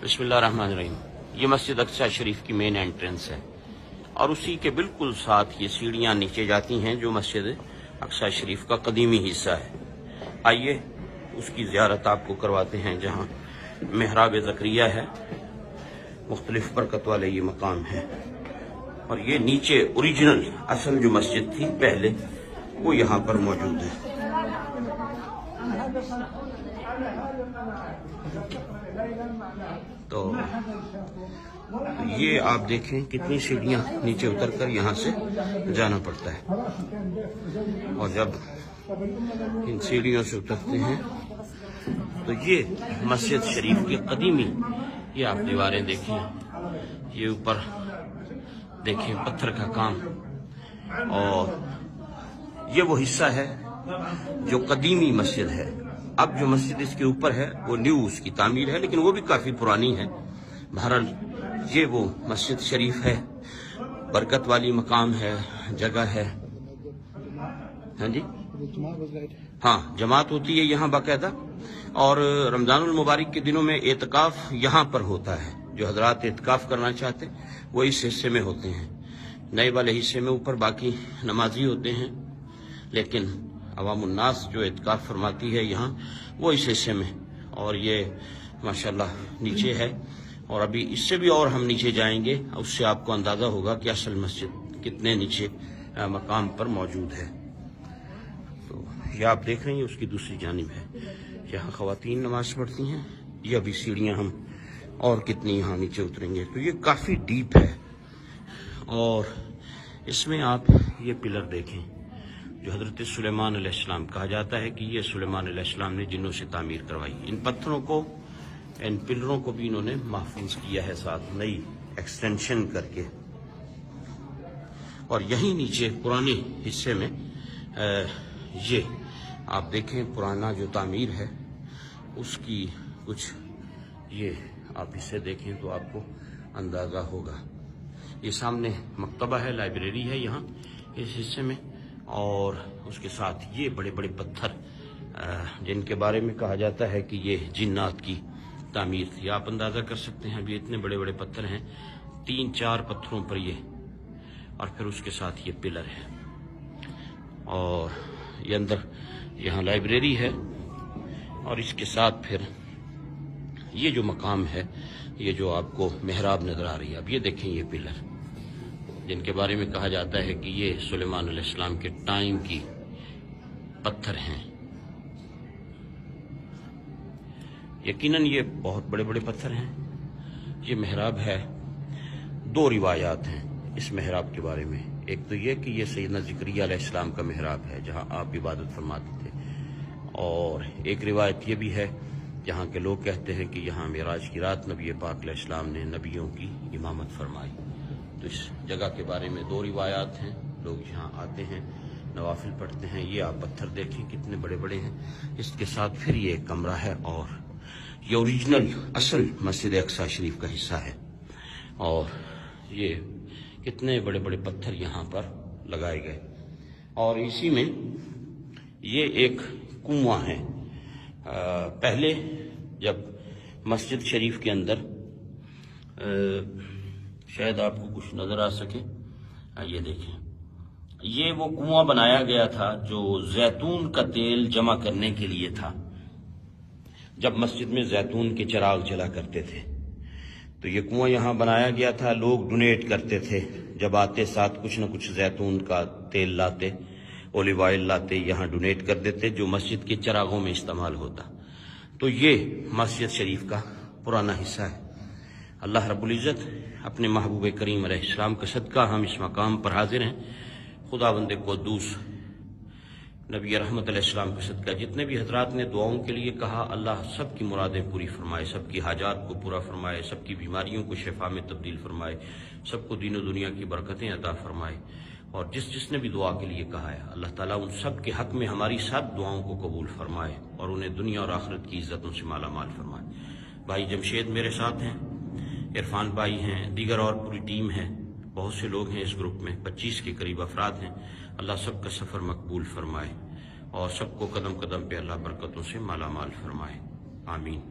बिस्मिल्लाहिर्रहमानिर्रहीम। ये मस्जिद अक्सा शरीफ की मेन एंट्रेंस है और उसी के बिल्कुल साथ ये सीढ़ियाँ नीचे जाती हैं जो मस्जिद अक्सा शरीफ का कदीमी हिस्सा है। आइए उसकी ज़ियारत आपको करवाते हैं, जहाँ मेहराब ज़करिया है, मुख्तलिफ बरकत वाले ये मकाम है। और ये नीचे ओरिजिनल असल जो मस्जिद थी पहले, वो यहाँ पर मौजूद है। तो ये आप देखें कितनी सीढ़ियाँ नीचे उतरकर यहाँ से जाना पड़ता है। और जब इन सीढ़ियों से उतरते हैं तो ये मस्जिद शरीफ की कदीमी, ये आप दीवारें देखें, ये ऊपर देखें पत्थर का काम, और ये वो हिस्सा है जो कदीमी मस्जिद है। अब जो मस्जिद इसके ऊपर है वो न्यू उसकी तामीर है, लेकिन वो भी काफी पुरानी है। बहरहाल ये वो मस्जिद शरीफ है, बरकत वाली मकाम है, जगह है। हाँ जी, हाँ, जमात होती है यहाँ बाकायदा। और रमजानुल मुबारक के दिनों में एतकाफ यहाँ पर होता है। जो हजरात एतकाफ करना चाहते हैं वो इस हिस्से में होते हैं। नए वाले हिस्से में ऊपर बाकी नमाजी होते हैं, लेकिन अवामुन्नास जो एतकाफ फरमाती है यहाँ, वो इस हिस्से में। और ये माशाल्लाह नीचे है, और अभी इससे भी और हम नीचे जाएंगे, उससे आपको अंदाजा होगा कि असल मस्जिद कितने नीचे मकाम पर मौजूद है। तो ये आप देख रहे हैं, उसकी दूसरी जानिब है, यहाँ ख़वातीन नमाज पढ़ती हैं। ये अभी सीढ़ियाँ हम और कितनी यहाँ नीचे उतरेंगे। तो ये काफ़ी डीप है, और इसमें आप ये पिलर देखें जो हज़रत सुलेमान अलैहिस्सलाम, कहा जाता है कि ये सुलेमान अलैहिस्सलाम ने जिन्नों से तामीर करवाई। इन पत्थरों को, इन पिलरों को भी इन्होंने महफूज किया है, साथ नई एक्सटेंशन करके। और यहीं नीचे पुराने हिस्से में ये आप देखें पुराना जो तामीर है उसकी कुछ, ये आप इसे देखें तो आपको अंदाज़ा होगा। ये सामने मकतबा है, लाइब्रेरी है यहाँ इस हिस्से में, और उसके साथ ये बड़े बड़े पत्थर जिनके बारे में कहा जाता है कि ये जिन्नात की तामीर थी। आप अंदाज़ा कर सकते हैं, अभी इतने बड़े बड़े पत्थर हैं, 3-4 पत्थरों पर ये, और फिर उसके साथ ये पिलर है। और ये अंदर यहाँ लाइब्रेरी है, और इसके साथ फिर ये जो मकाम है, ये जो आपको मेहराब नजर आ रही है, अब ये देखें ये पिलर जिनके बारे में कहा जाता है कि ये सुलेमान अलैहिस्सलाम के टाइम की पत्थर हैं। यकीनन ये बहुत बड़े बड़े पत्थर हैं। ये मेहराब है। 2 रिवायात हैं इस मेहराब के बारे में। एक तो ये कि ये सैयदना ज़करिया अलैहिस्सलाम का मेहराब है जहां आप इबादत फरमाते थे, और एक रिवायत ये भी है जहाँ के लोग कहते हैं कि यहाँ मेराज की रात नबी पाक अलैहिस्सलाम ने नबियों की इमामत फरमाई। तो इस जगह के बारे में 2 रिवायात हैं। लोग यहाँ आते हैं, नवाफिल पढ़ते हैं। ये आप पत्थर देखें कितने बड़े बड़े हैं। इसके साथ फिर ये एक कमरा है, और ये ओरिजिनल असल मस्जिद अक्सा शरीफ का हिस्सा है। और ये कितने बड़े बड़े पत्थर यहाँ पर लगाए गए। और इसी में ये एक कुआं है। पहले जब मस्जिद शरीफ के अंदर, शायद आपको कुछ नजर आ सके, ये देखें, ये वो कुआं बनाया गया था जो जैतून का तेल जमा करने के लिए था। जब मस्जिद में जैतून के चिराग जला करते थे तो ये कुआं यहाँ बनाया गया था। लोग डोनेट करते थे, जब आते साथ कुछ न कुछ जैतून का तेल लाते, ओलिव ऑयल लाते, यहाँ डोनेट कर देते, जो मस्जिद के चिरागों में इस्तेमाल होता। तो ये मस्जिद शरीफ का पुराना हिस्सा है। अल्लाह रब्बुल इज़्ज़त अपने महबूब करीम अलैहिस्सलाम का सदका हम इस मकाम पर हाजिर हैं। खुदावंद क़ुद्दूस नबी रहमत अलैहिस्सलाम का सदका जितने भी हजरात ने दुआओं के लिए कहा, अल्लाह सब की मुरादें पूरी फरमाए, सबकी हाजात को पूरा फरमाए, सबकी बीमारियों को शिफा में तब्दील फरमाए, सबको दीन और दुनिया की बरकतें अता फरमाए। और जिसने भी दुआ के लिए कहा है, अल्लाह ताला उन सब के हक में हमारी सब दुआओं को कबूल फरमाए और उन्हें दुनिया और आखिरत की इज्जतों से माला माल फरमाए। भाई जमशेद मेरे साथ हैं, इरफान भाई हैं, दीगर और पूरी टीम है, बहुत से लोग हैं इस ग्रुप में, 25 के करीब अफराद हैं। अल्लाह सबका सफ़र मकबूल फरमाए और सबको कदम कदम पे अल्लाह बरकतों से माला माल फरमाए। आमीन।